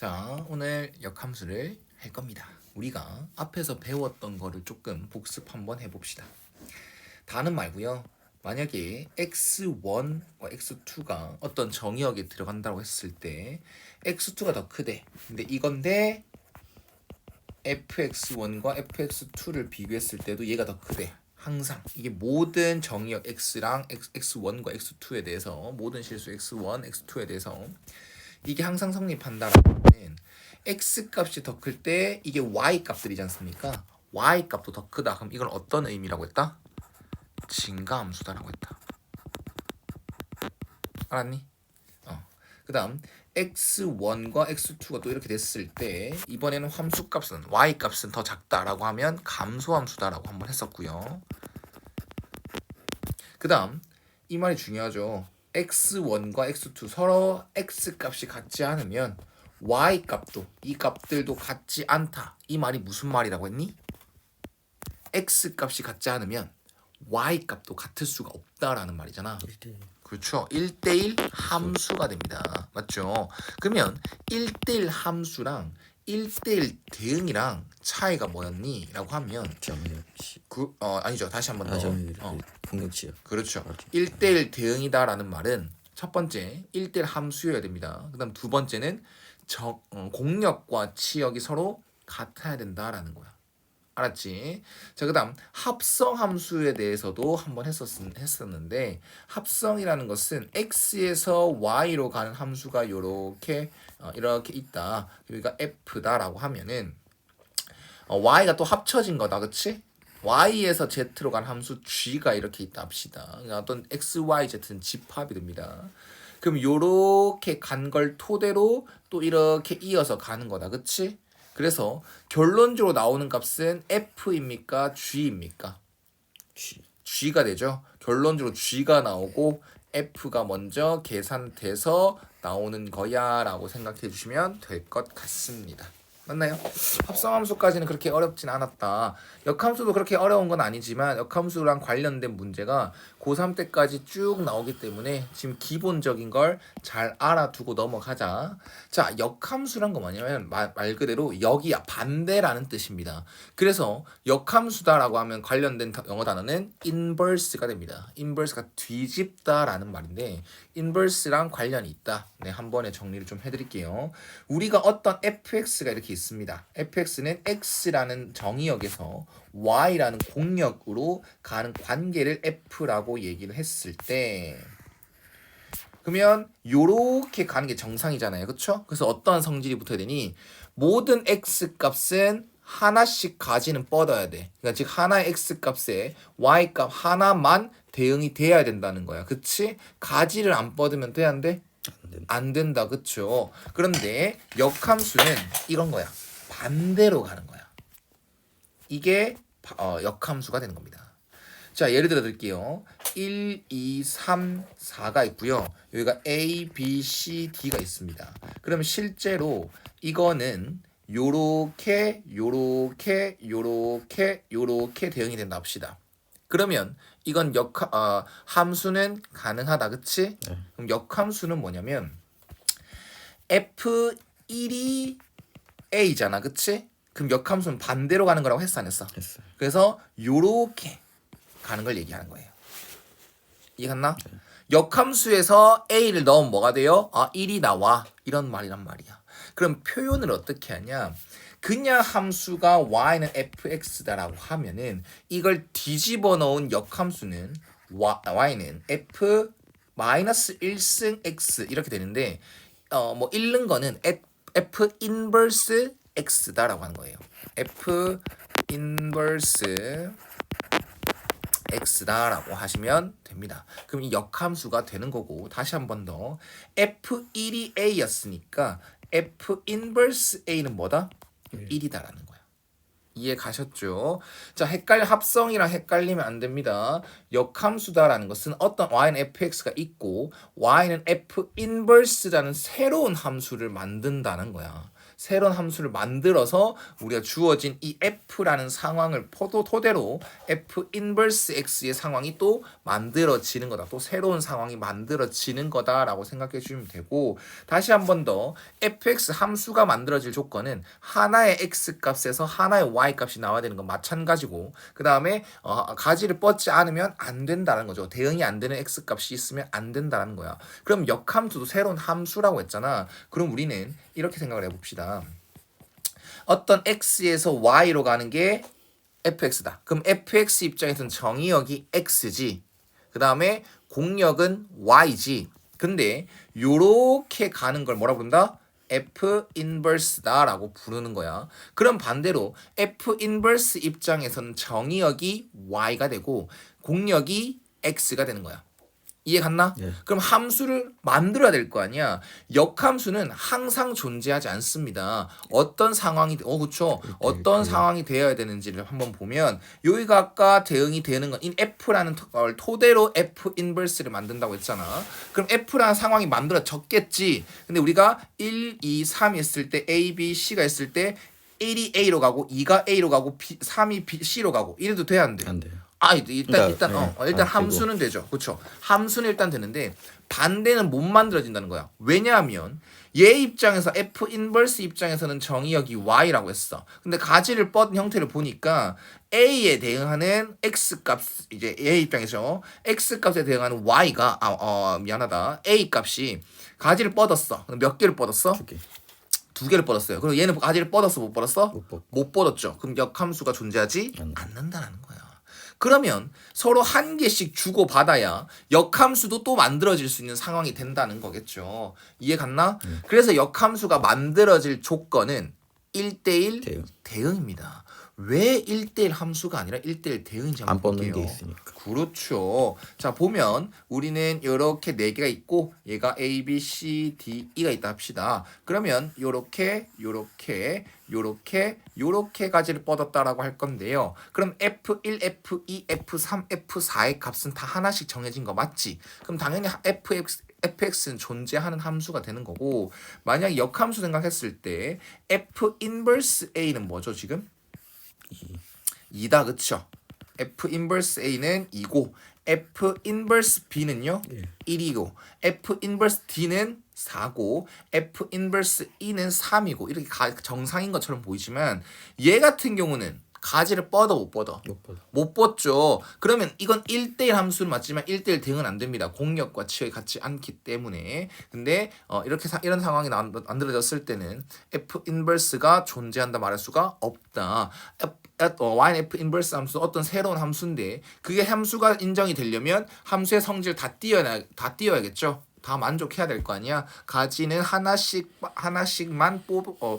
자, 오늘 역함수를 할 겁니다. 우리가 앞에서 배웠던 거를 조금 복습 한번 해봅시다. 다는 말고요. 만약에 x1과 x2가 어떤 정의역에 들어간다고 했을 때 x2가 더 크대. 근데 이건데 fx1과 fx2를 비교했을 때도 얘가 더 크대. 항상 이게 모든 정의역 x랑 x1과 x2에 대해서 모든 실수 x1, x2에 대해서 이게 항상 성립한다라는 거는 x 값이 더 클 때 이게 y 값들이지 않습니까? y 값도 더 크다. 그럼 이건 어떤 의미라고 했다? 증가함수다라고 했다. 알았니? 그 다음 x1과 x2가 또 이렇게 됐을 때 이번에는 함수값은 y 값은 더 작다라고 하면 감소함수다라고 한번 했었고요. 그 다음 이 말이 중요하죠. x1과 x2 서로 x 값이 같지 않으면 y 값도 이 값들도 같지 않다. 이 말이 무슨 말이라고 했니? x 값이 같지 않으면 y 값도 같을 수가 없다라는 말이잖아. 그렇죠. 1대1 함수가 됩니다. 맞죠? 그러면 1대1 함수랑 1대1 대응이랑 차이가 뭐였니? 라고 하면 정의역시. 아니죠. 다시 한번 더. 공역지요. 그렇죠. 1대1 대응이다라는 말은 첫 번째 1대1 함수여야 됩니다. 그 다음 두 번째는 공역과 치역이 서로 같아야 된다라는 거야. 알았지? 자, 그 다음 합성함수에 대해서도 한번 했었는데 합성이라는 것은 x에서 y로 가는 함수가 이렇게 있다. 여기가 f다라고 하면은 y가 또 합쳐진 거다. 그치? y에서 z로 간 함수 g가 이렇게 있다 합시다. 그러니까 어떤 x, y, z는 집합이 됩니다. 그럼 요렇게 간 걸 토대로 또 이렇게 이어서 가는 거다. 그치? 그래서 결론적으로 나오는 값은 f입니까? g입니까? g가 되죠. 결론적으로 g가 나오고 f가 먼저 계산돼서 나오는 거야 라고 생각해 주시면 될 것 같습니다. 맞나요? 합성함수까지는 그렇게 어렵진 않았다. 역함수도 그렇게 어려운 건 아니지만 역함수랑 관련된 문제가 고3 때까지 쭉 나오기 때문에 지금 기본적인 걸 잘 알아두고 넘어가자. 자, 역함수란 거 뭐냐면 말 그대로 역이야, 반대라는 뜻입니다. 그래서 역함수다라고 하면 관련된 영어 단어는 inverse가 됩니다. inverse가 뒤집다라는 말인데 inverse랑 관련이 있다. 네, 한 번에 정리를 좀 해드릴게요. 우리가 어떤 fx가 이렇게 있습니다. fx는 x라는 정의역에서 y라는 공역으로 가는 관계를 f라고 얘기를 했을 때 그러면 요렇게 가는 게 정상이잖아요. 그쵸? 그래서 어떠한 성질이 붙어야 되니 모든 x 값은 하나씩 가지는 뻗어야 돼. 그러니까 즉 하나의 x 값에 y 값 하나만 대응이 돼야 된다는 거야. 그치? 가지를 안 뻗으면 돼, 안 돼? 안 된다. 그쵸? 그런데 역함수는 이런 거야. 반대로 가는 거야. 이게 역함수가 되는 겁니다. 자, 예를 들어 드릴게요. 1, 2, 3, 4가 있고요. 여기가 A, B, C, D가 있습니다. 그러면 실제로 이거는 요렇게 대응이 된다 합시다. 그러면 이건 함수는 가능하다. 그치? 네. 그럼 역함수는 뭐냐면 F1이 A잖아. 그치? 그럼 역함수는 반대로 가는 거라고 했어 안 했어? 했어요. 그래서 요렇게 가는 걸 얘기하는 거예요. 이해갔나? 역함수에서 A를 넣으면 뭐가 돼요? 1이 나와. 이런 말이란 말이야. 그럼 표현을 어떻게 하냐? 그냥 함수가 y는 fx다라고 하면은 이걸 뒤집어 넣은 역함수는 y는 f 마이너스 1승 x 이렇게 되는데 뭐 잃는 거는 f 인버스 x다라고 하는 거예요. f 인버스 x다라고 하시면 됩니다. 그럼 이 역함수가 되는 거고 다시 한 번 더 f1이 a였으니까 f 인버스 a는 뭐다? 1이다라는 거야. 이해 가셨죠? 자, 합성이랑 헷갈리면 안 됩니다. 역함수다라는 것은 어떤 y는 fx가 있고 y는 f 인버스라는 새로운 함수를 만든다는 거야. 새로운 함수를 만들어서 우리가 주어진 이 f라는 상황을 토대로 f 인버스 x의 상황이 또 만들어지는 거다. 또 새로운 상황이 만들어지는 거다라고 생각해 주시면 되고, 다시 한 번 더 fx 함수가 만들어질 조건은 하나의 x 값에서 하나의 y 값이 나와야 되는 건 마찬가지고, 그 다음에 가지를 뻗지 않으면 안 된다는 거죠. 대응이 안 되는 x 값이 있으면 안 된다는 거야. 그럼 역함수도 새로운 함수라고 했잖아. 그럼 우리는 이렇게 생각을 해봅시다. 어떤 x에서 y로 가는 게 fx다. 그럼 fx 입장에서는 정의역이 x지. 그 다음에 공역은 y지. 근데 요렇게 가는 걸 뭐라 부른다? f 인버스다 라고 부르는 거야. 그럼 반대로 f 인버스 입장에서는 정의역이 y가 되고 공역이 x가 되는 거야. 이해 갔나? 예. 그럼 함수를 만들어야 될 거 아니야. 역함수는 항상 존재하지 않습니다. 어떤 상황이 그렇죠. 어떤 상황이 되어야 되는지를 한번 보면, 여기가 아까 대응이 되는 건 f라는 걸 토대로 f 인버스를 만든다고 했잖아. 그럼 f라는 상황이 만들어졌겠지. 근데 우리가 1, 2, 3이 있을 때 a, b, c가 있을 때 1이 a로 가고 2가 a로 가고 3이 c로 가고 이래도 돼야 안 돼? 안 돼요. 일단 네. 함수는 되죠. 그렇죠. 함수는 일단 되는데 반대는 못 만들어진다는 거야. 왜냐하면 얘 입장에서 f 인버스 입장에서는 정의역이 y라고 했어. 근데 가지를 뻗은 형태를 보니까 a에 대응하는 x 값, 이제 a 입장에서 x 값에 대응하는 y가 미안하다. a 값이 가지를 뻗었어. 몇 개를 뻗었어? 2개. 2개를 뻗었어요. 그럼 얘는 가지를 뻗었어, 못 뻗었어? 못 뻗. 못 뻗었죠. 그럼 역함수가 존재하지 안 돼. 않는다는 거야. 그러면 서로 한 개씩 주고 받아야 역함수도 또 만들어질 수 있는 상황이 된다는 거겠죠. 이해 갔나? 그래서 역함수가 만들어질 조건은 1대1 대응. 대응입니다. 왜 1대1 함수가 아니라 1대1 대응인지 한번 안 뻗는 볼게요. 게 있으니까. 그렇죠. 자, 보면 우리는 이렇게 4개가 있고 얘가 A, B, C, D, E가 있다 합시다. 그러면 요렇게 가지를 뻗었다라고 할 건데요. 그럼 F1, F2, F3, F4의 값은 다 하나씩 정해진 거 맞지? 그럼 당연히 fx는 존재하는 함수가 되는 거고, 만약 역함수 생각했을 때 f 인버스 a는 뭐죠 지금? 2다, 그쵸? f 인버스 a는 2고 f 인버스 b는요? 예. 1이고 f 인버스 d는 4고 f 인버스 e는 3이고 이렇게 정상인 것처럼 보이지만, 얘 같은 경우는 가지를 뻗어 못 뻗어? 못 뻗어. 못 뻗죠. 그러면 이건 1대1 함수는 맞지만 1대1 대응은 안 됩니다. 공역과 치역이 같지 않기 때문에. 근데 이런 상황이 만들어졌을 때는 f 인버스가 존재한다 말할 수가 없다. y는 f 인버스 함수 어떤 새로운 함수인데, 그게 함수가 인정이 되려면 함수의 성질 다 띄어야겠죠. 다 만족해야 될 거 아니야. 가지는 하나씩만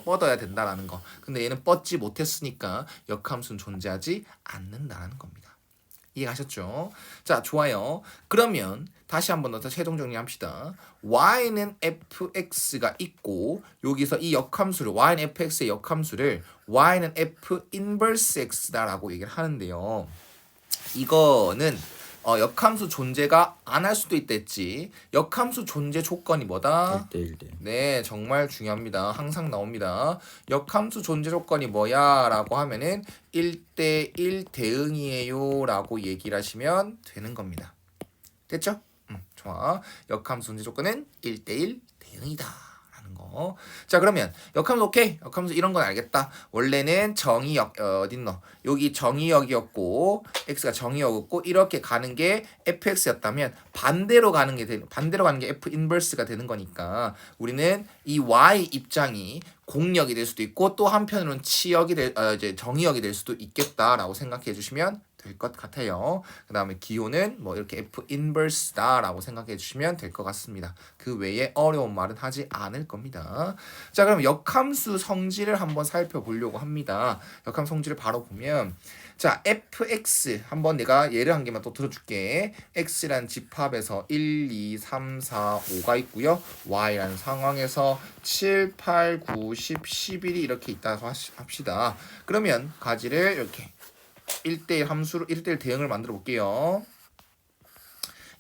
뻗어야 된다라는 거. 근데 얘는 뻗지 못했으니까 역함수는 존재하지 않는다는 겁니다. 이해가셨죠? 자, 좋아요. 그러면 다시 한 번 더 최종 정리합시다. y는 fx가 있고, 여기서 이 역함수를 y는 fx의 역함수를 y는 f 인버스 x다라고 얘기를 하는데요. 이거는 역함수 존재가 안 할 수도 있댔지. 역함수 존재 조건이 뭐다? 1대1 대응. 네, 정말 중요합니다. 항상 나옵니다. 역함수 존재 조건이 뭐야? 라고 하면은 1대1 대응이에요 라고 얘기를 하시면 되는 겁니다. 됐죠? 좋아. 역함수 존재 조건은 1대1 대응이다 라는 거. 자, 그러면 역함수 오케이. 역함수 이런 건 알겠다. 원래는 정의역 어딨노? 여기 정의역이었고 x가 정의역이었고 이렇게 가는 게 fx였다면 반대로 가는 게 f 인버스가 되는 거니까, 우리는 이 y 입장이 공역이 될 수도 있고 또 한편으로는 이제 정의역이 될 수도 있겠다라고 생각해 주시면 될 것 같아요. 그 다음에 기호는 뭐 이렇게 f 인버스다라고 생각해 주시면 될 것 같습니다. 그 외에 어려운 말은 하지 않을 겁니다. 자, 그럼 역함수 성질을 한번 살펴보려고 합니다. 역함 성질을 바로 보면, 자, fx 한번 내가 예를 한 개만 또 들어줄게. x라는 집합에서 1, 2, 3, 4, 5가 있고요. y라는 상황에서 7, 8, 9, 10, 11이 이렇게 있다고 합시다. 그러면 가지를 이렇게 1대1 함수로 1대1 대응을 만들어 볼게요.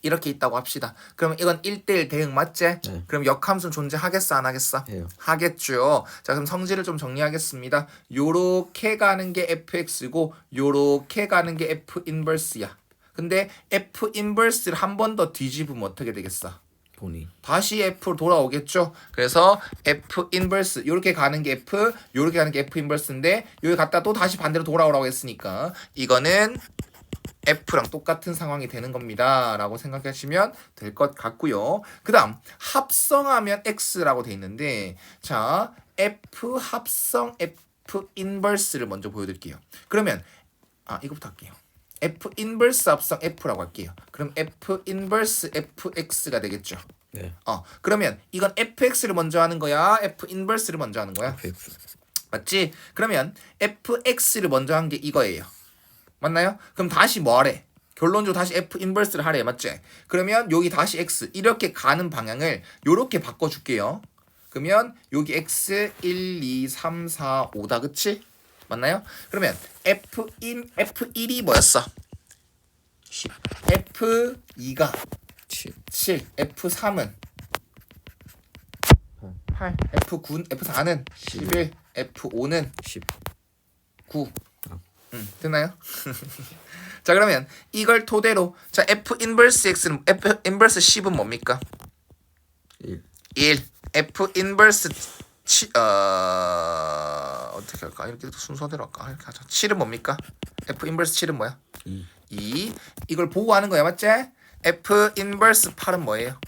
이렇게 있다고 합시다. 그럼 이건 1대1 대응 맞지? 네. 그럼 역함수는 존재하겠어 안 하겠어? 해요. 하겠죠. 자 그럼 성질을 좀 정리하겠습니다. 요렇게 가는 게 fx고 요렇게 가는 게 f 인버스야. 근데 f 인버스를 한 번 더 뒤집으면 어떻게 되겠어? 본인. 다시 f로 돌아오겠죠. 그래서 f 인버스 요렇게 가는 게 f, 요렇게 가는 게 f 인버스인데 여기 갔다 또 다시 반대로 돌아오라고 했으니까 이거는 f랑 똑같은 상황이 되는 겁니다 라고 생각하시면 될 것 같고요. 그 다음 합성하면 x라고 돼 있는데 자 f 합성 f 인버스를 먼저 보여드릴게요. 그러면 이거부터 할게요. f 인버스 합성 f라고 할게요. 그럼 f 인버스 fx가 되겠죠. 네. 그러면 이건 fx를 먼저 하는 거야 f 인버스를 먼저 하는 거야? FX. 맞지? 그러면 fx를 먼저 한 게 이거예요. 맞나요? 그럼 다시 뭐 하래? 결론적으로 다시 f 인버스를 하래. 맞지? 그러면 여기 다시 x 이렇게 가는 방향을 요렇게 바꿔줄게요. 그러면 여기 x 1, 2, 3, 4, 5다. 그치? 맞나요? 그러면 f1이 뭐였어? 10. f2가 7. 7, f3은 8, f4는 11, f5는 10. 9. 됐나요? 자 그러면 이걸 토대로 자 f 인버스 x는 f 인버스 10은 뭡니까? 1. 1. f 인버스 어떻게 할까? 이렇게 순서대로 할까? 이렇게 하자. 7은 뭡니까? f 인버스 7은 뭐야? 2. 2. 이걸 보고 하는 거야, 맞지? f 인버스 8은 뭐예요?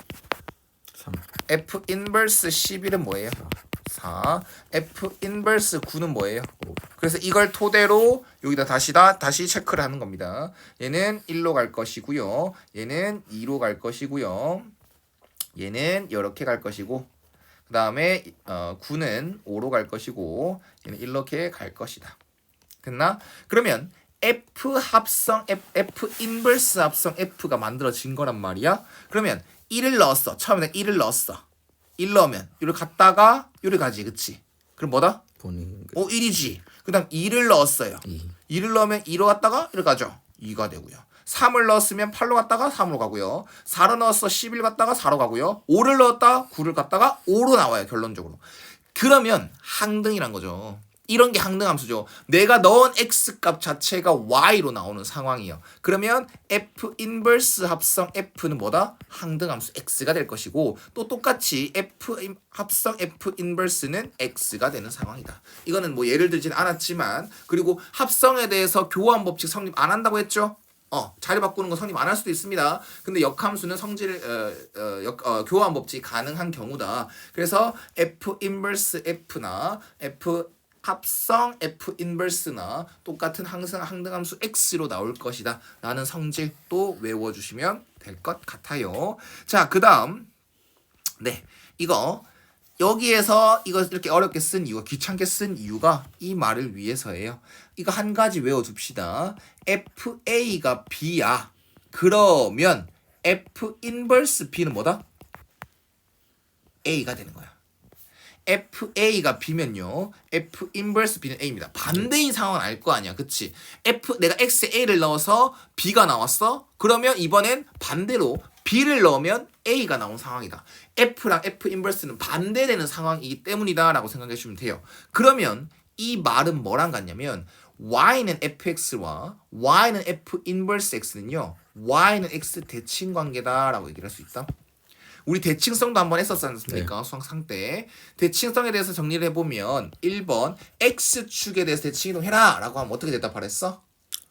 3. f 인버스 11은 뭐예요? 4. f 인버스 9는 뭐예요? 5. 그래서 이걸 토대로 여기다 다시 체크를 하는 겁니다. 얘는 1로 갈 것이고요. 얘는 2로 갈 것이고요. 얘는 이렇게 갈 것이고 그 다음에 9는 5로 갈 것이고 얘는 이렇게 갈 것이다. 됐나? 그러면 F 합성 F 인버스 합성 F가 만들어진 거란 말이야. 그러면 1을 넣었어. 처음에 1을 넣었어. 1 넣으면 여기 갔다가 여기 가지. 그치? 그럼 뭐다? 본인. 1이지. 그 다음 2를 넣었어요. 2. 2를 넣으면 2로 갔다가 1로 가죠. 2가 되고요. 3을 넣었으면 8로 갔다가 3으로 가고요. 4로 넣었어 11 갔다가 4로 가고요. 5를 넣었다 9를 갔다가 5로 나와요. 결론적으로. 그러면 항등이란 거죠. 이런 게 항등함수죠. 내가 넣은 x값 자체가 y로 나오는 상황이에요. 그러면 f 인버스 합성 f는 뭐다? 항등함수 x가 될 것이고 또 똑같이 f 합성 f 인버스는 x가 되는 상황이다. 이거는 뭐 예를 들진 않았지만 그리고 합성에 대해서 교환 법칙 성립 안 한다고 했죠? 자리 바꾸는 건 성립 안 할 수도 있습니다. 근데 역함수는 교환 법칙이 가능한 경우다. 그래서 f 인버스 f나 f 합성 f 인버스나 똑같은 항등함수 x로 나올 것이다 라는 성질 또 외워주시면 될 것 같아요. 자, 그 다음 이거 여기에서 이거 이렇게 어렵게 쓴 이유가 귀찮게 쓴 이유가 이 말을 위해서예요. 이거 한 가지 외워둡시다. FA가 B야. 그러면 F 인버스 B는 뭐다? A가 되는 거야. FA가 B면요. F 인버스 B는 A입니다. 반대인 상황은 알 거 아니야. 그치? 내가 X에 A를 넣어서 B가 나왔어? 그러면 이번엔 반대로 B를 넣으면 A가 나온 상황이다. F랑 F 인버스는 반대되는 상황이기 때문이다 라고 생각해 주시면 돼요. 그러면 이 말은 뭐랑 같냐면 Y는 FX와 Y는 F 인버스 X는요. Y는 X 대칭 관계다 라고 얘기를 할 수 있다. 우리 대칭성도 한번 했었지 않습니까? 네. 수학상 때. 대칭성에 대해서 정리를 해보면 1번 X축에 대해서 대칭이동해라 라고 하면 어떻게 대답하랬어?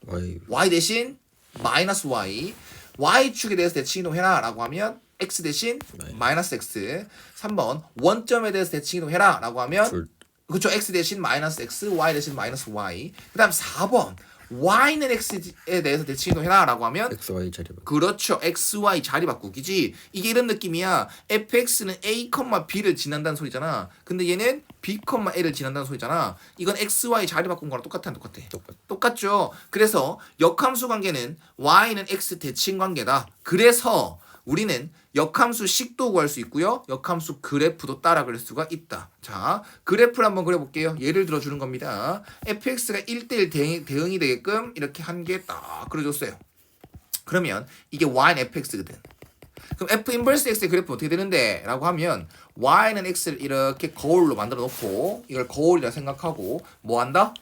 Y. Y 대신 마이너스 Y. Y축에 대해서 대칭이동해라 라고 하면 X 대신 마이너스 X. 3번 원점에 대해서 대칭이동해라 라고 하면 그렇죠. X 대신 마이너스 X, Y 대신 마이너스 Y. 그 다음 4번 Y는 X에 대해서 대칭이동해라 라고 하면 XY 자리 바꾸기. 그렇죠. XY 자리 바꾸기지. 이게 이런 느낌이야. fx는 a, b를 지난다는 소리잖아. 근데 얘는 b, a를 지난다는 소리잖아. 이건 xy 자리 바꾼 거랑 똑같아. 똑같죠. 그래서 역함수 관계는 y는 x 대칭 관계다. 그래서 우리는 역함수 식도 구할 수 있고요. 역함수 그래프도 따라 그릴 수가 있다. 자, 그래프를 한번 그려볼게요. 예를 들어주는 겁니다. fx가 1대1 대응이 되게끔 이렇게 한 개 딱 그려줬어요. 그러면 이게 y는 fx거든. 그럼 f 인버스 x의 그래프 어떻게 되는데? 라고 하면 y는 x를 이렇게 거울로 만들어 놓고 이걸 거울이라 생각하고 뭐 한다?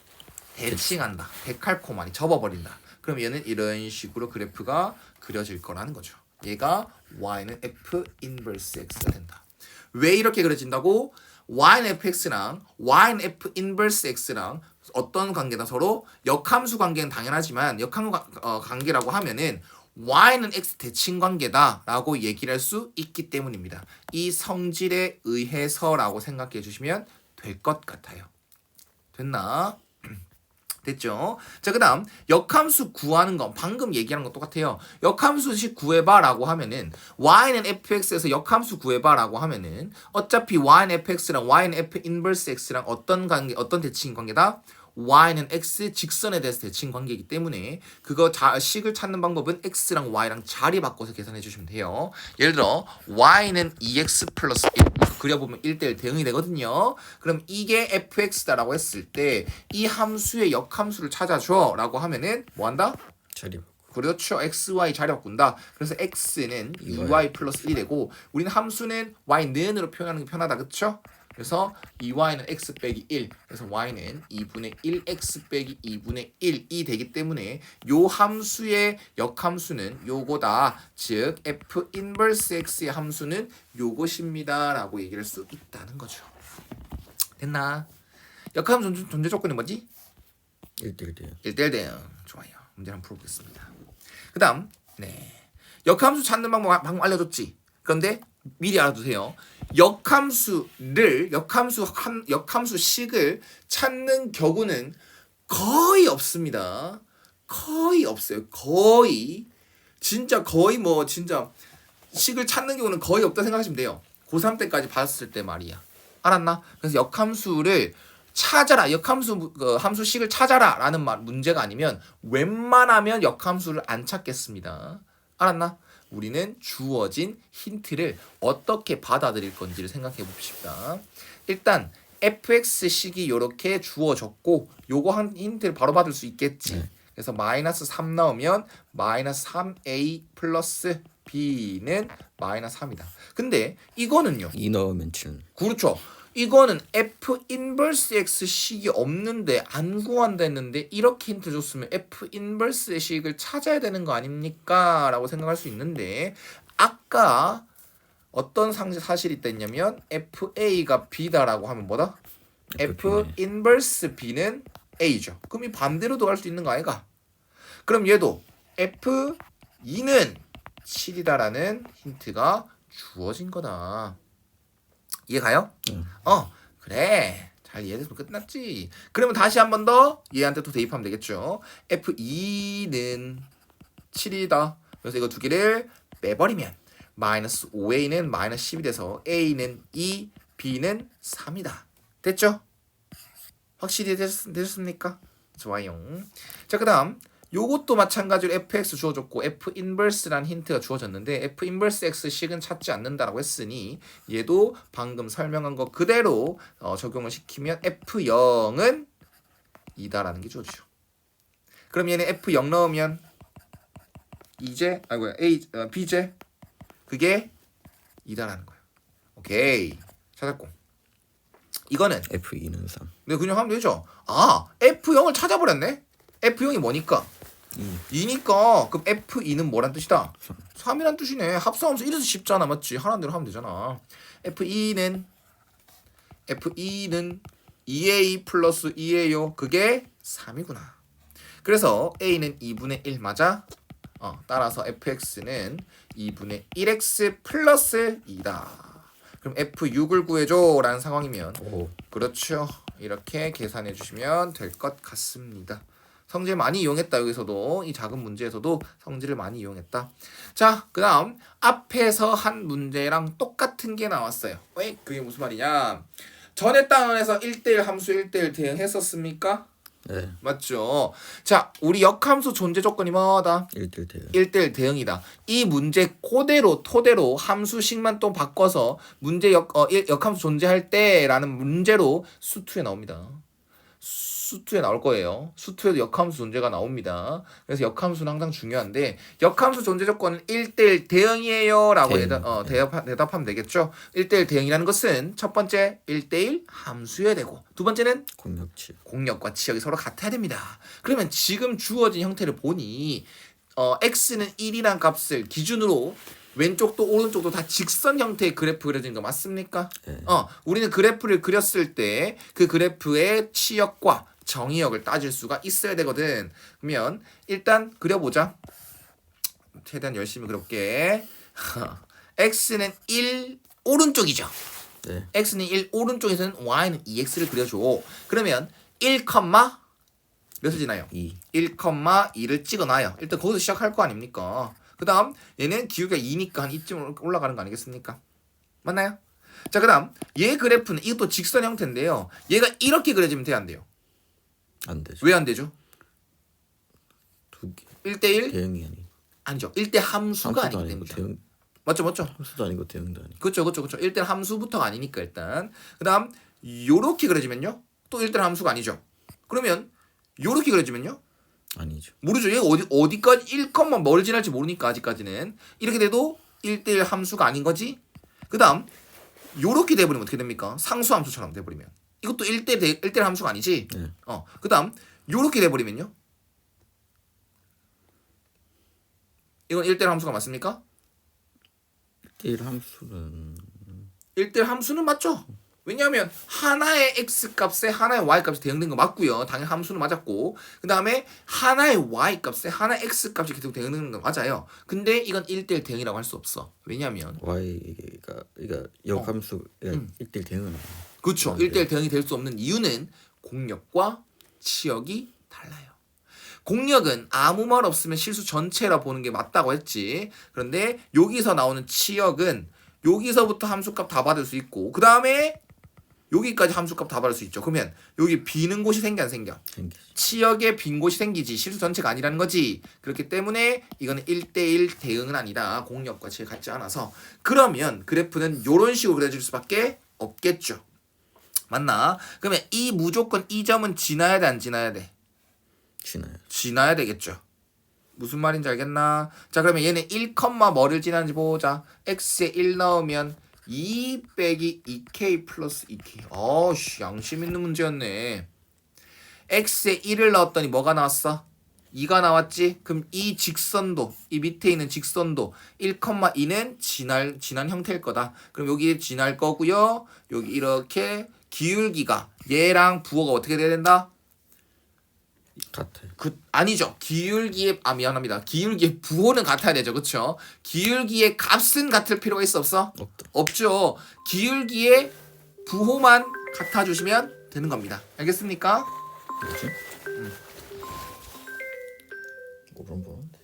대칭한다. 데칼코마니 접어버린다. 그럼 얘는 이런 식으로 그래프가 그려질 거라는 거죠. 얘가 y는 f 인버스 x가 된다. 왜 이렇게 그려진다고? y는 fx랑 y는 f 인버스 x랑 어떤 관계다? 서로 역함수 관계는 당연하지만 역함수 관계라고 하면은 y는 x 대칭 관계다라고 얘기를 할 수 있기 때문입니다. 이 성질에 의해서라고 생각해 주시면 될 것 같아요. 됐나? 됐죠? 자, 그 다음 역함수 구하는 건 방금 얘기하는 거 똑같아요. 역함수식 구해봐라고 하면은 y는 fx에서 역함수 구해봐라고 하면은 어차피 y는 fx랑 y는 f 인버스 x랑 어떤 관계, 어떤 대칭 관계다? y는 x 직선에 대해서 대칭 관계이기 때문에 그거 식을 찾는 방법은 x랑 y랑 자리 바꿔서 계산해 주시면 돼요. 예를 들어 y는 2x 플러스 1 그려보면 1대1 대응이 되거든요. 그럼 이게 fx다라고 했을 때 이 함수의 역함수를 찾아줘 라고 하면은 뭐 한다? 자리 바꿔. 그렇죠. xy 자리 바꾼다. 그래서 x는 2y 플러스 1이 되고 우리는 함수는 y는으로 표현하는 게 편하다. 그쵸? 그래서 2y는 x 빼기 1 그래서 y는 2분의 1x 빼기 2분의 1이 되기 때문에 요 함수의 역함수는 요거다. 즉 f 인버스 x의 함수는 요것입니다 라고 얘기할 수 있다는 거죠. 됐나? 역함수 존재 조건이 뭐지? 1대1 대응. 1대1 대응. 좋아요. 문제 한번 풀어보겠습니다. 그 다음 역함수 찾는 방법 알려줬지. 그런데 미리 알아두세요. 역함수식을 찾는 경우는 거의 없습니다. 거의 없어요. 거의 진짜 거의 뭐 진짜 식을 찾는 경우는 거의 없다 생각하시면 돼요. 고3 때까지 봤을 때 말이야. 알았나? 그래서 역함수를 찾아라. 역함수 함수식을 찾아라라는 문제가 아니면 웬만하면 역함수를 안 찾겠습니다. 알았나? 우리는 주어진 힌트를 어떻게 받아들일 건지를 생각해 봅시다. 일단 fx식이 이렇게 주어졌고 요거 한 힌트를 바로 받을 수 있겠지. 그래서 마이너스 3 나오면 마이너스 3a 플러스 b는 마이너스 3이다. 근데 이거는요. 2 넣으면 7. 그렇죠. 이거는 f 인버스 x 식이 없는데 안 구한다 했는데 이렇게 힌트 줬으면 f 인버스의 식을 찾아야 되는 거 아닙니까? 라고 생각할 수 있는데 아까 어떤 사실이 있다냐면 fa가 b다라고 하면 뭐다? f 인버스 b는 a죠. 그럼 이 반대로도 할 수 있는 거 아이가? 그럼 얘도 f2는 7이다라는 힌트가 주어진 거다. 이해가요? 그래. 잘 이해됐으면 끝났지. 그러면 다시 한 번 더 얘한테 또 대입하면 되겠죠. F2는 7이다. 그래서 이거 두 개를 빼버리면 마이너스 5a는 마이너스 10이 돼서 a는 2, b는 3이다. 됐죠? 확실히 되셨습니까? 좋아요. 자, 그 다음 요것도 마찬가지로 fx 주어졌고 f 인버스라는 힌트가 주어졌는데 f 인버스 x식은 찾지 않는다라고 했으니 얘도 방금 설명한 거 그대로 적용을 시키면 f0은 2다라는 게 주어지죠. 그럼 얘는 f0 넣으면 2제 b제 그게 2다라는 거야. 오케이. 찾았고 이거는 F2는 3. 네, 그냥 하면 되죠. 아 f0을 찾아버렸네. f0이 뭐니까? 2니까 그럼 F2는 뭐란 뜻이다? 3이란 뜻이네. 합성함수 이래서 쉽잖아. 맞지? 하라는 대로 하면 되잖아. F2는 2A 플러스 2A요. 그게 3이구나. 그래서 A는 2분의 1 맞아? 따라서 fx는 2분의 1x 플러스 2다. 그럼 f6을 구해줘 라는 상황이면 그렇죠. 이렇게 계산해 주시면 될 것 같습니다. 성질 많이 이용했다. 여기서도 이 작은 문제에서도 성질을 많이 이용했다. 자, 그 다음 앞에서 한 문제랑 똑같은 게 나왔어요. 왜? 그게 무슨 말이냐? 전에 단원에서 1대1 함수 1대1 대응했었습니까? 네. 맞죠? 자, 우리 역함수 존재 조건이 뭐다? 1대1 대응. 1대1 대응이다. 이 문제 그대로 토대로 함수식만 또 바꿔서 문제 역함수 존재할 때라는 문제로 수2에 나옵니다. 수투에 나올 거예요. 수투에도 역함수 존재가 나옵니다. 그래서 역함수는 항상 중요한데 역함수 존재 조건은 1대1 대응이에요 라고 대답하면 되겠죠. 1대1 대응이라는 것은 첫 번째 1대1 함수여야 되고 두 번째는 공력치. 공력과 치역이 서로 같아야 됩니다. 그러면 지금 주어진 형태를 보니 x는 1이란 값을 기준으로 왼쪽도 오른쪽도 다 직선 형태의 그래프 그려진 거 맞습니까? 네. 우리는 그래프를 그렸을 때 그 그래프의 치역과 정의역을 따질 수가 있어야 되거든. 그러면 일단 그려보자. 최대한 열심히 그려볼게. x는 1 오른쪽이죠. 네. x는 1 오른쪽에서는 y는 2x를 그려줘. 그러면 1, 몇을 지나요? 2. 1,2를 찍어놔요. 일단 거기서 시작할 거 아닙니까? 그 다음 얘는 기울기가 2니까 한 이쯤 올라가는 거 아니겠습니까? 맞나요? 자, 그 다음 얘 그래프는 이것도 직선 형태인데요. 얘가 이렇게 그려지면 돼요, 안 돼요? 안 되죠. 왜 안 되죠? 두 개. 1대1? 대응이 아니고. 아니죠. 1대 함수가 아니기 때문이죠. 대응. 맞죠? 함수도 아니고 대응도 아니고. 그렇죠. 1대 함수부터가 아니니까 일단. 그 다음 요렇게 그려지면요. 또 1대 함수가 아니죠. 그러면 요렇게 그려지면요. 아니죠. 모르죠. 얘 어디까지 1, 뭘 지날지 모르니까 아직까지는. 이렇게 돼도 1대1 함수가 아닌 거지. 그 다음 요렇게 돼버리면 어떻게 됩니까? 상수 함수처럼 돼버리면. 이것도 1대1 함수가 아니지. 네. 그 다음 요렇게 돼버리면요. 이건 1대1 함수가 맞습니까? 1대1 함수는 1대1 함수는 맞죠. 왜냐하면 하나의 x 값에 하나의 y 값이 대응된 거 맞고요. 당연히 함수는 맞았고 그 다음에 하나의 y 값에 하나의 x 값이 계속 대응되는 거 맞아요. 근데 이건 1대1 대응이라고 할 수 없어. 왜냐하면 y가 역함수가 1대1 대응은 아니에요. 그렇죠. 1대1 대응이 될 수 없는 이유는 공력과 치역이 달라요. 공력은 아무 말 없으면 실수 전체라 보는 게 맞다고 했지. 그런데 여기서 나오는 치역은 여기서부터 함수값 다 받을 수 있고 그 다음에 여기까지 함수값 다 받을 수 있죠. 그러면 여기 비는 곳이 생겨 안 생겨? 생기죠. 치역에 빈 곳이 생기지 실수 전체가 아니라는 거지. 그렇기 때문에 이거는 1대1 대응은 아니다. 공력과 치역 같지 않아서. 그러면 그래프는 이런 식으로 그려질 수밖에 없겠죠. 맞나? 그러면 이 무조건 이 점은 지나야 돼 안 지나야 돼? 지나요. 지나야 되겠죠. 무슨 말인지 알겠나? 자, 그러면 얘는 1, 뭐를 지나는지 보자. x에 1 넣으면 2 빼기 2k 플러스 2k. 어씨, 양심 있는 문제였네. x에 1을 넣었더니 뭐가 나왔어? 2가 나왔지? 그럼 이 직선도, 이 밑에 있는 직선도 1,2는 지난 형태일 거다. 그럼 여기 지날 거고요. 여기 이렇게 기울기가 얘랑 부호가 어떻게 돼야 된다? 같아요. 아니죠. 미안합니다. 기울기의 부호는 같아야 되죠. 그렇죠? 기울기의 값은 같을 필요가 있어 없어? 없다. 없죠. 기울기의 부호만 같아 주시면 되는 겁니다. 알겠습니까? 뭐지? 모르는 보는데.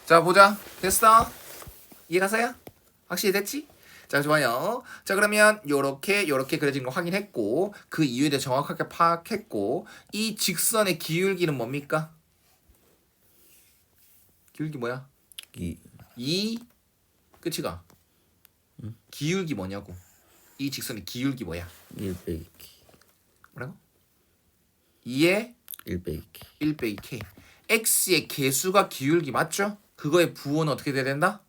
자, 보자. 됐어? 이해가세요? 확실히 됐지? 자, 좋아요. 자, 그러면 요렇게 그려진 거 확인했고 그 이유에 대해 정확하게 파악했고 이 직선의 기울기는 뭡니까? 기울기 뭐야? 2 끝이가. 기울기 뭐냐고. 이 직선의 기울기 뭐야? 1 빼기 뭐라고? 2에 1 빼기 k. 1 빼기 k. x의 개수가 기울기 맞죠? 그거의 부호는 어떻게 돼야 된다?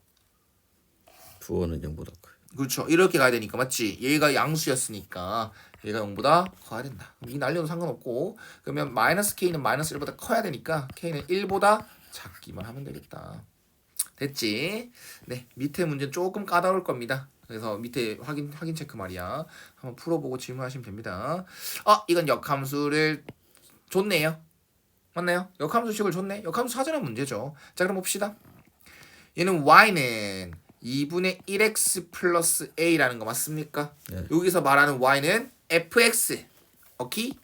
부호는 0보다 커요. 그렇죠. 이렇게 가야 되니까 맞지? 얘가 양수였으니까 얘가 0보다 커야 된다. 이 난리도 상관없고 그러면 마이너스 k는 마이너스 1보다 커야 되니까 k는 1보다 작기만 하면 되겠다. 됐지? 네, 밑에 문제는 조금 까다로울 겁니다. 그래서 밑에 확인 체크 말이야. 한번 풀어보고 질문하시면 됩니다. 이건 역함수를 줬네요. 맞나요? 역함수식을 줬네. 역함수 찾으라는 문제죠. 자, 그럼 봅시다. 얘는 y는 2분의 1x 플러스 a라는 거 맞습니까? 네. 여기서 말하는 y는 fx. 오케이?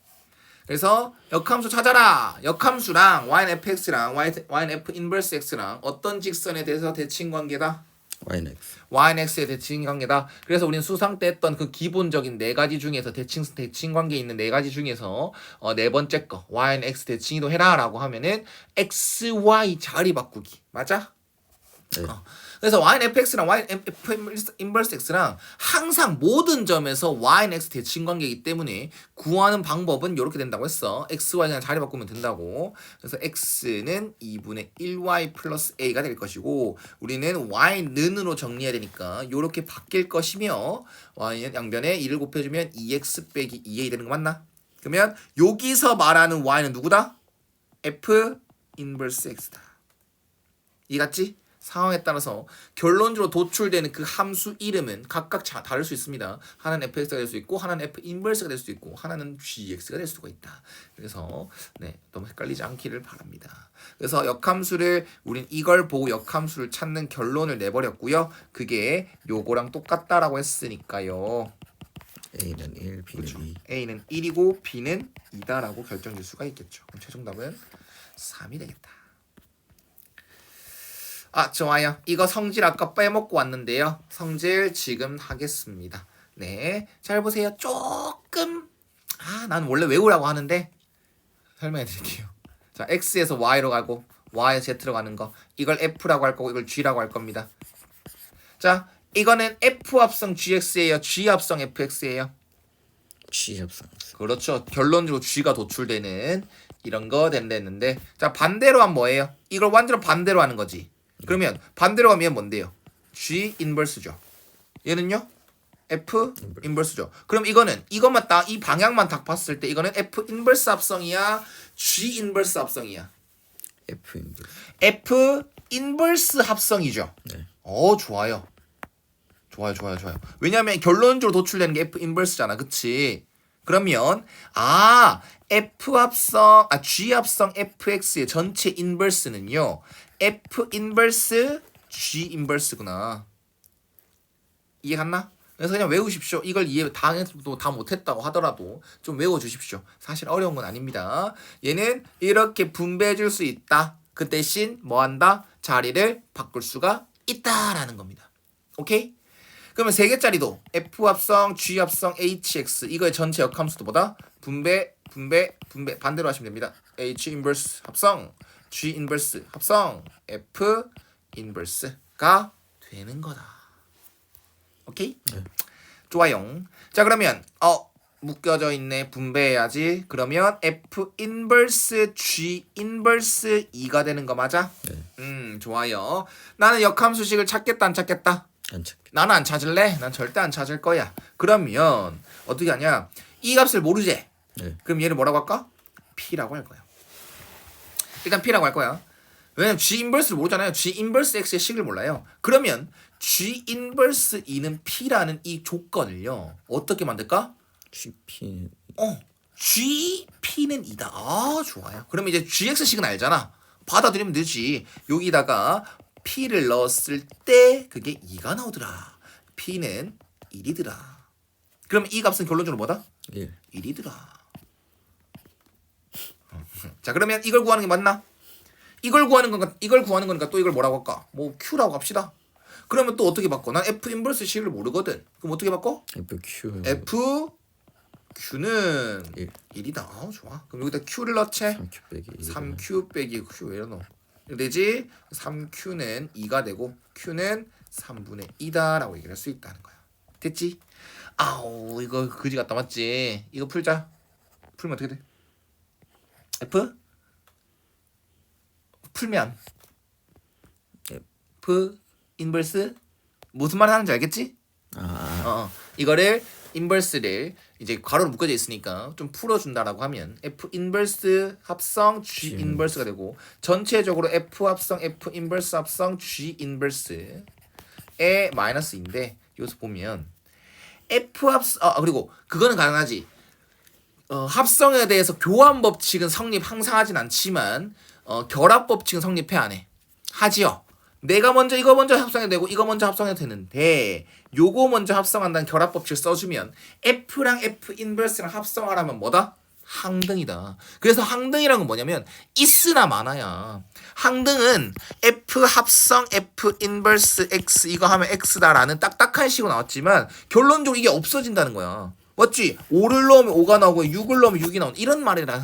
그래서 역함수 찾아라. 역함수랑 y는 fx랑 y는 f 인버스 x랑 어떤 직선에 대해서 대칭 관계다? y는 x. y는 x의 대칭 관계다. 그래서 우리는 수상 때 했던 그 기본적인 네 가지 중에서 대칭 관계 있는 네 가지 중에서 네 번째 거 y는 x 대칭이도 해라라고 하면은 x, y 자리 바꾸기. 맞아? 네. 그래서 y는 fx랑 y는 f 인버스 x랑 항상 모든 점에서 y는 x 대칭관계이기 때문에 구하는 방법은 이렇게 된다고 했어. x, y 그냥 자리 바꾸면 된다고. 그래서 x는 2분의 1y 플러스 a가 될 것이고 우리는 y는으로 정리해야 되니까 이렇게 바뀔 것이며 y는 양변에 2를 곱해주면 2x 빼기 2a 되는 거 맞나? 그러면 여기서 말하는 y는 누구다? f 인버스 x다. 이해갔지? 상황에 따라서 결론적으로 도출되는 그 함수 이름은 각각 다를 수 있습니다. 하나는 fx가 될 수 있고 하나는 f 인버스가 될 수도 있고 하나는 gx가 될 수가 있다. 그래서 너무 헷갈리지 않기를 바랍니다. 그래서 역함수를 우린 이걸 보고 역함수를 찾는 결론을 내버렸고요. 그게 요거랑 똑같다라고 했으니까요. A는 1, B는 그렇죠. 2. A는 1이고 B는 2다라고 결정될 수가 있겠죠. 그럼 최종답은 3이 되겠다. 좋아요. 이거 성질 아까 빼먹고 왔는데요. 성질 지금 하겠습니다. 네, 잘 보세요. 조금 난 원래 외우라고 하는데 설명해 드릴게요. 자, X에서 Y로 가고 Y에서 Z로 가는 거 이걸 F라고 할 거고 이걸 G라고 할 겁니다. 자, 이거는 F 합성 GX예요. G 합성 FX예요. G 합성. 그렇죠. 결론적으로 G가 도출되는 이런 거 된다는데 자, 반대로 하면 뭐예요? 이걸 완전 반대로 하는 거지. 그러면 반대로 하면 뭔데요? G 인버스죠. 얘는요? F 인버스죠. 그럼 이것만 딱 이 방향만 딱 봤을 때 이거는 F 인버스 합성이야? G 인버스 합성이야? F 인버스. F 인버스 합성이죠. 네. 좋아요. 좋아요. 왜냐면 결론적으로 도출되는 게 F 인버스잖아. 그치? 그러면 F 합성 G 합성 FX의 전체 인버스는요. F 인버스 G 인버스구나. 이해 갔나? 그래서 그냥 외우십시오. 이걸 이해 다 못했다고 하더라도 좀 외워주십시오. 사실 어려운 건 아닙니다. 얘는 이렇게 분배해 줄 수 있다. 그 대신 뭐 한다? 자리를 바꿀 수가 있다라는 겁니다. 오케이? 그러면 세 개짜리도 F 합성, G 합성, HX 이거의 전체 역함수도 뭐다? 분배 반대로 하시면 됩니다. H 인버스 합성, G 인버스 합성, F 인버스가 되는 거다. 오케이? 네. 좋아요. 자, 그러면 묶여져 있네. 분배해야지. 그러면 F 인버스 G 인버스 2가 되는 거 맞아? 네. 좋아요. 나는 역함수식을 찾겠다 안 찾겠다? 안 찾게. 나는 안 찾을래? 난 절대 안 찾을 거야. 그러면 어떻게 하냐? 이 값을 모르지? 네. 그럼 얘를 뭐라고 할까? P라고 할 거야. 일단 P라고 할 거야. 왜냐면 G 인버스를 모르잖아요. G 인버스 X의 식을 몰라요. 그러면 G 인버스 2는 P라는 이 조건을요. 어떻게 만들까? GP. GP는 2다. 좋아요. 그러면 이제 GX식은 알잖아. 받아들이면 되지. 여기다가 P를 넣었을 때 그게 2가 나오더라. P는 1이더라. 그럼 이 값은 결론적으로 뭐다? 1. 1이더라. 자, 그러면 이걸 구하는 게 맞나? 이걸 구하는 거니까 또 이걸 뭐라고 할까? 뭐 Q라고 합시다. 그러면 또 어떻게 바꿔? 난 F 인버스 식을 모르거든. 그럼 어떻게 바꿔? FQ. F Q는 1. 1이다. 좋아. 그럼 여기다 Q를 넣지. 3Q 빼기 1. 3Q 빼기 Q 왜 이러노? 되지? 3Q는 2가 되고 Q는 3분의 2다라고 얘기할 수 있다는 거야. 됐지? 이거 그지 같다 맞지? 이거 풀자. 풀면 어떻게 돼? F? 풀면 F 인버스 무슨 말 하는지 알겠지? 이거를 인버스를 이제 괄호로 묶어져 있으니까 좀 풀어준다라고 하면 F 인버스 합성 G 인버스가 되고 전체적으로 F 합성 F 인버스 합성 G 인버스의 마이너스인데 여기서 보면 F 합성 그리고 그거는 가능하지. 합성에 대해서 교환 법칙은 성립 항상 하진 않지만 결합 법칙은 성립해 안 해? 하지요. 내가 먼저 이거 먼저 합성해도 되고 이거 먼저 합성해도 되는데 요거 먼저 합성한다는 결합 법칙을 써주면 F랑 F 인버스랑 합성하라면 뭐다? 항등이다. 그래서 항등이란 건 뭐냐면 있으나 마나야. 항등은 F 합성 F 인버스 X 이거 하면 X다라는 딱딱한 식으로 나왔지만 결론적으로 이게 없어진다는 거야. 맞지? 5를 넣으면 5가 나오고 6을 넣으면 6이 나오는 이런 말이라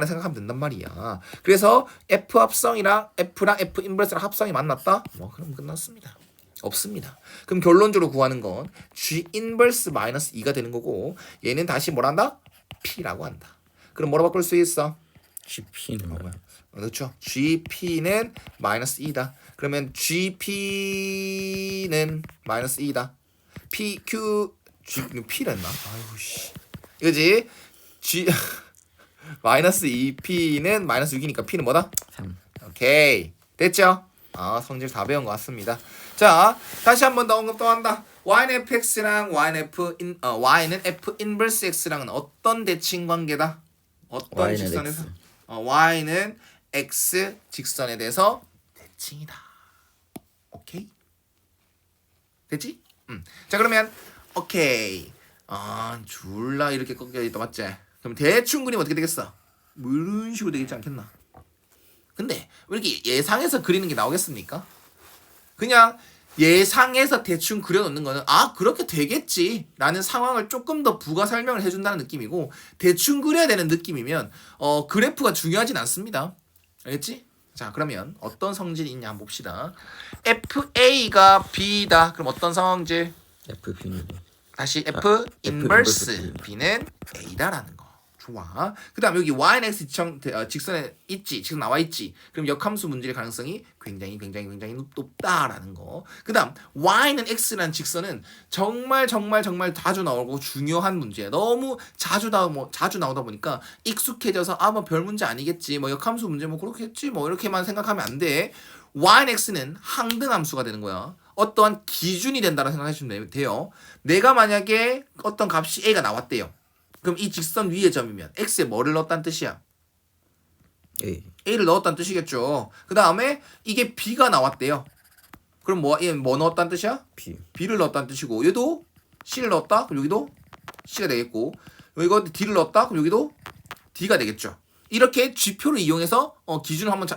생각하면 된단 말이야. 그래서 F 합성이랑 F랑 F 인버스랑 합성이 만났다? 뭐 그럼 끝났습니다. 없습니다. 그럼 결론적으로 구하는 건 G 인버스 마이너스 2가 되는 거고 얘는 다시 뭘 한다? P라고 한다. 그럼 뭐로 바꿀 수 있어? GP는 뭐야? 그렇죠. GP는 마이너스 2다. 그러면 GP는 마이너스 2다. PQ G P를 했나? 아이고 씨. 이거지? G 마이너스 2P는 마이너스 6이니까 P는 뭐다? 3. 오케이. 됐죠? 성질 다 배운 것 같습니다. 자, 다시 한 번 더 언급 또 한다. Y는 fx랑 Y는 f 인버스 x랑은 어떤 대칭 관계다? 어떤 Y는 직선에서? X. Y는 x 직선에 대해서 대칭이다. 오케이? 됐지? 자, 그러면 오케이. 줄라 이렇게 꺾여 있다 맞지? 그럼 대충 그리면 어떻게 되겠어? 뭐 이런 식으로 되겠지 않겠나? 근데 왜 이렇게 예상해서 그리는 게 나오겠습니까? 그냥 예상해서 대충 그려놓는 거는 그렇게 되겠지 라는 상황을 조금 더 부가 설명을 해준다는 느낌이고 대충 그려야 되는 느낌이면 그래프가 중요하진 않습니다. 알겠지? 자, 그러면 어떤 성질이 있냐 한번 봅시다. FA가 B다. 그럼 어떤 성질? FP는 다시 F 인버스 인버스 B는 A다라는 거. 좋아. 그 다음 여기 Y는 X 직선에 있지. 지금 나와 있지. 그럼 역함수 문제일 가능성이 굉장히 높다라는 거. 그 다음 Y는 X라는 직선은 정말 자주 나오고 중요한 문제야. 너무 자주 나오다 보니까 익숙해져서 뭐 별 문제 아니겠지. 뭐 역함수 문제 뭐 그렇겠지. 뭐 이렇게만 생각하면 안 돼. Y는 X는 항등함수가 되는 거야. 어떠한 기준이 된다고 생각하시면 돼요. 내가 만약에 어떤 값이 A가 나왔대요. 그럼 이 직선 위의 점이면 X에 뭐를 넣었다는 뜻이야? A. A를 넣었다는 뜻이겠죠. 그 다음에 이게 B가 나왔대요. 그럼 얘 뭐 넣었다는 뜻이야? P. B를 넣었다는 뜻이고 얘도 C를 넣었다? 그럼 여기도 C가 되겠고 이거 D를 넣었다? 그럼 여기도 D가 되겠죠. 이렇게 G표를 이용해서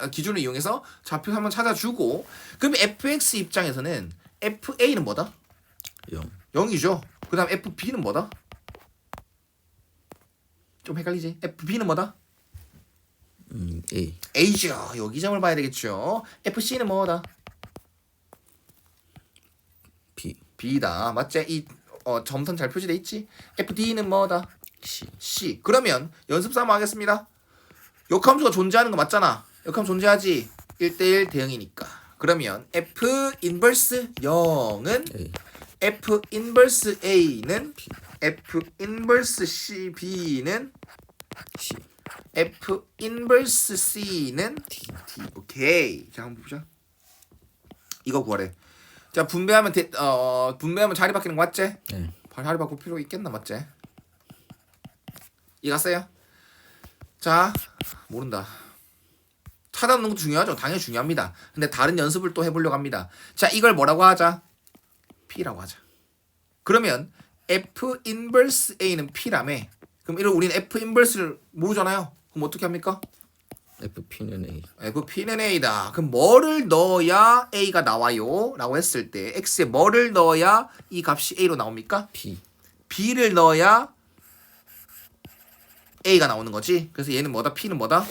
기준을 이용해서 좌표 한번 찾아주고 그럼 FX 입장에서는 FA는 뭐다? 0. 0이죠. 그 다음 FB는 뭐다? 좀 헷갈리지? FB는 뭐다? A. A죠. 여기 점을 봐야 되겠죠. FC는 뭐다? B. B다. 맞지? 이 점선 잘 표시돼 있지? FD는 뭐다? C. C. 그러면 연습 삼아 하겠습니다. 역함수가 존재하는 거 맞잖아. 역함 존재하지. 1대1 대응이니까. 그러면 F 인버스 0은 A. F 인버스 A는 F 인버스 CB는 C. F 인버스 C는 D. 오케이. 자, 한번 보자. 이거 구하래. 자, 분배하면 자리 바뀌는 거 맞지? 네. 자리 바꿀 필요 있겠나 맞지? 이해갔어요? 자, 모른다. 찾아놓는 것도 중요하죠. 당연히 중요합니다. 근데 다른 연습을 또 해보려고 합니다. 자, 이걸 뭐라고 하자? P라고 하자. 그러면 F 인버스 A는 P라며. 그럼 이걸 우리는 F 인버스를 모르잖아요. 그럼 어떻게 합니까? FP는 A. FP는 A다. 그럼 뭐를 넣어야 A가 나와요? 라고 했을 때 X에 뭐를 넣어야 이 값이 A로 나옵니까? P. B를 넣어야 A가 나오는 거지. 그래서 얘는 뭐다? P는 뭐다?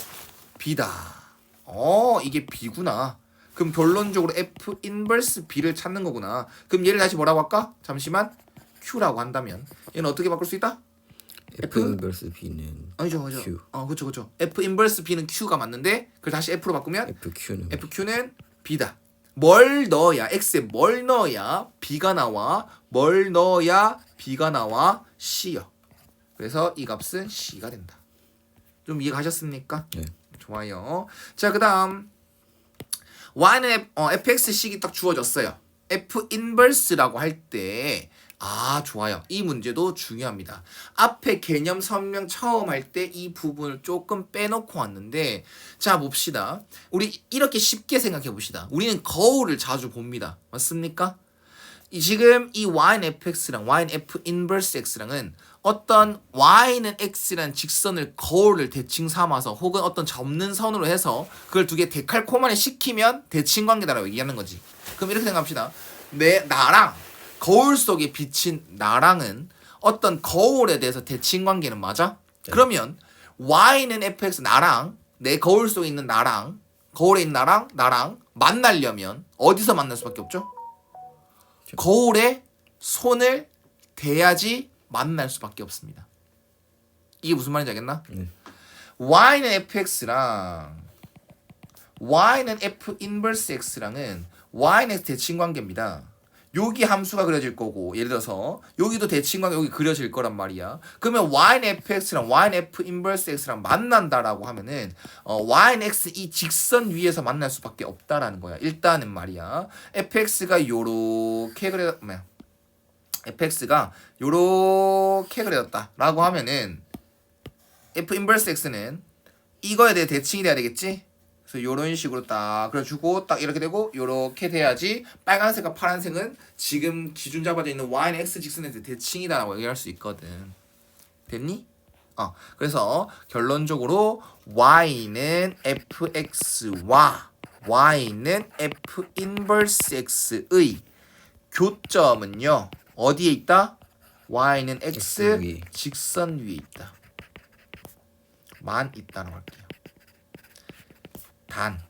B다. 이게 B구나. 그럼 결론적으로 F 인버스 B를 찾는 거구나. 그럼 얘를 다시 뭐라고 할까? 잠시만. Q라고 한다면 얘는 어떻게 바꿀 수 있다? F 인버스 B는 아니죠. Q. 그렇죠. F 인버스 B는 Q가 맞는데 그걸 다시 F로 바꾸면 FQ는 FQ는 B다. 뭘 넣어야 X에 뭘 넣어야 B가 나와? 뭘 넣어야 B가 나와? C요. 그래서 이 값은 C가 된다. 좀 이해가셨습니까? 네. 좋아요. 자, 그다음 Y는 fx식이 딱 주어졌어요. F 인버스라고 할 때 좋아요. 이 문제도 중요합니다. 앞에 개념 설명 처음 할 때 이 부분을 조금 빼놓고 왔는데 자, 봅시다. 우리 이렇게 쉽게 생각해 봅시다. 우리는 거울을 자주 봅니다. 맞습니까? 지금 이 y는 fx랑 y는 f 인버스 x랑은 어떤 y는 x라는 직선을 거울을 대칭 삼아서 혹은 어떤 접는 선으로 해서 그걸 두 개 데칼코마니 시키면 대칭 관계다라고 얘기하는 거지. 그럼 이렇게 생각합시다. 나랑 거울 속에 비친 나랑은 어떤 거울에 대해서 대칭 관계는 맞아? 그러면 y는 fx 나랑 내 거울 속에 있는 나랑 거울에 있는 나랑 만나려면 어디서 만날 수밖에 없죠? 거울에 손을 대야지 만날 수밖에 없습니다. 이게 무슨 말인지 알겠나? y는 fx랑 y는 f 인버스 x랑은 y는 x 대칭 관계입니다. 여기 함수가 그려질 거고 예를 들어서 여기도 대칭 관계 여기 그려질 거란 말이야. 그러면 y는 fx랑 y는 f 인버스 x랑 만난다라고 하면은 y는 x 이 직선 위에서 만날 수밖에 없다라는 거야. 일단은 말이야. fx가 요렇게 fx가 요렇게 그려졌다라고 하면은 f 인버스 x는 이거에 대해 대칭이 돼야 되겠지? 그래서 요런 식으로 딱 그려주고 딱 이렇게 되고 요렇게 돼야지 빨간색과 파란색은 지금 기준 잡아져 있는 y는 x 직선에 대해 대칭이다라고 얘기할 수 있거든. 됐니? 그래서 결론적으로 y는 fx와 y는 f 인버스 x의 교점은요. 어디에 있다? y는 x 위에. 직선 위에 있다. 만 있다라고 할게요. 단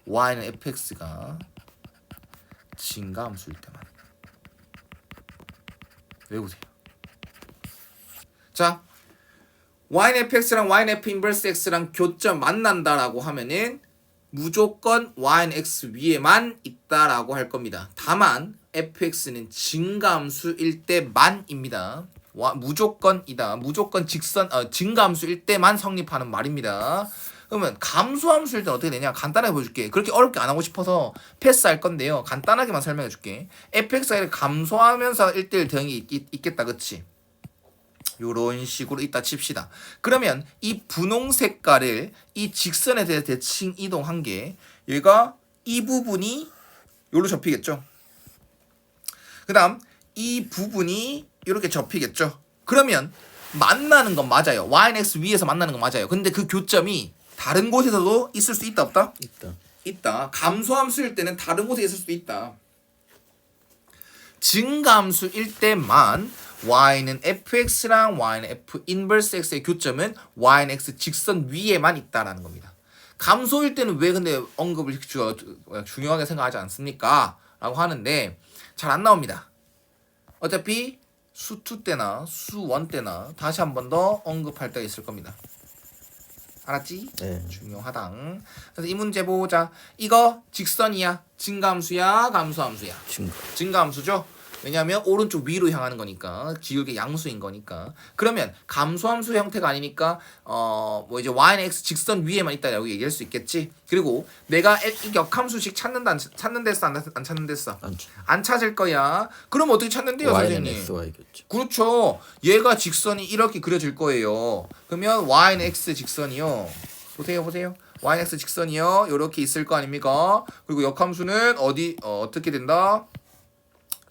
y는 fx가 증가함수일 때만. 외우세요. 자, y는 fx랑 y는 f 인버스 x랑 교점 만난다라고 하면은 무조건 y는 x 위에만 있다라고 할 겁니다. 다만 fx는 증가함수일 때만입니다. 무조건이다. 무조건 증가함수일 때만 성립하는 말입니다. 그러면 감소함수일 때는 어떻게 되냐? 간단하게 보여줄게. 그렇게 어렵게 안 하고 싶어서 패스할 건데요. 간단하게만 설명해 줄게. fx가 이렇게 감소하면서 1대1 대응이 있겠다. 그치? 요런 식으로 있다 칩시다. 그러면 이 분홍 색깔을 이 직선에 대해 대칭 이동한 게 얘가 이 부분이 요로 접히겠죠. 그 다음 이 부분이 이렇게 접히겠죠. 그러면 만나는 건 맞아요. y는 x 위에서 만나는 건 맞아요. 근데 그 교점이 다른 곳에서도 있을 수 있다 없다? 있다. 감소함수일 때는 다른 곳에 있을 수도 있다. 증가함수일 때만 y는 fx랑 y는 f 인버스 x의 교점은 y는 x 직선 위에만 있다라는 겁니다. 감소일 때는 왜 근데 언급을 중요하게 생각하지 않습니까? 라고 하는데 잘 안 나옵니다. 어차피 수2 때나 수1 때나 다시 한 번 더 언급할 때가 있을 겁니다. 알았지? 네. 중요하당. 그래서 이 문제 보자. 이거 직선이야? 증가함수야? 감소함수야? 증가함수죠? 왜냐하면 오른쪽 위로 향하는 거니까 기울기 양수인 거니까. 그러면 감소함수 형태가 아니니까 이제 y는 x 직선 위에만 있다라고 얘기할 수 있겠지. 그리고 내가 이 역함수식 찾는 데서 안 찾는 데서 안 찾을 거야. 그럼 어떻게 찾는데요, y는 선생님? xy겠죠. 그렇죠. 얘가 직선이 이렇게 그려질 거예요. 그러면 y는 x 직선이요. 보세요. y는 x 직선이요. 이렇게 있을 거 아닙니까? 그리고 역함수는 어떻게 된다?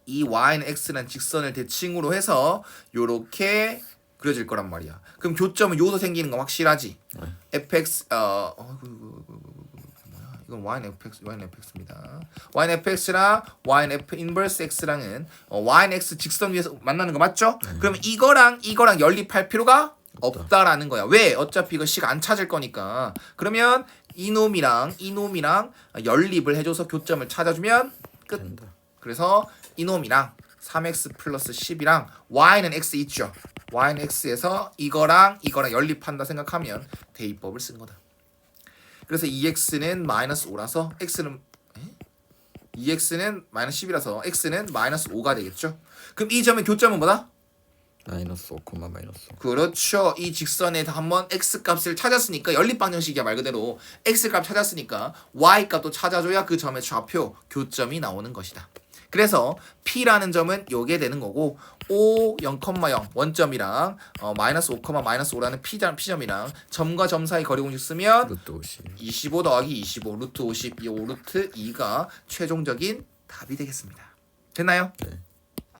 이 y는 x라는 직선을 대칭으로 해서 요렇게 그려질 거란 말이야. 그럼 교점은 요소 생기는 거 확실하지? fx 이건 y는 fx입니다. y는 fx랑 y는 f 인버스 x랑은 y는 x 직선 위에서 만나는 거 맞죠? 그러면 이거랑 연립할 필요가 없다라는 거야. 왜? 어차피 이거 식 안 찾을 거니까. 그러면 이놈이랑 연립을 해줘서 교점을 찾아주면 끝. 된다. 그래서 이놈이랑 3x 플러스 10이랑 y는 x 있죠. y는 x에서 이거랑 연립한다 생각하면 대입법을 쓴 거다. 그래서 2x는 마이너스 5라서 x는 2x는 마이너스 10이라서 x는 마이너스 5가 되겠죠. 그럼 이 점의 교점은 뭐다? 마이너스 5, 마이너스 5. 그렇죠. 이 직선에 한번 x 값을 찾았으니까 연립 방정식이야. 말 그대로 x 값 찾았으니까 y 값도 찾아줘야 그 점의 좌표 교점이 나오는 것이다. 그래서 P라는 점은 요게 되는 거고 5, 0,0 원점이랑 마이너스 5, 마이너스 5라는 P점이랑 점과 점 사이 거리 공식 쓰면 루트 50. 25 더하기 25 루트 50 이 5 루트 2가 최종적인 답이 되겠습니다. 됐나요? 네.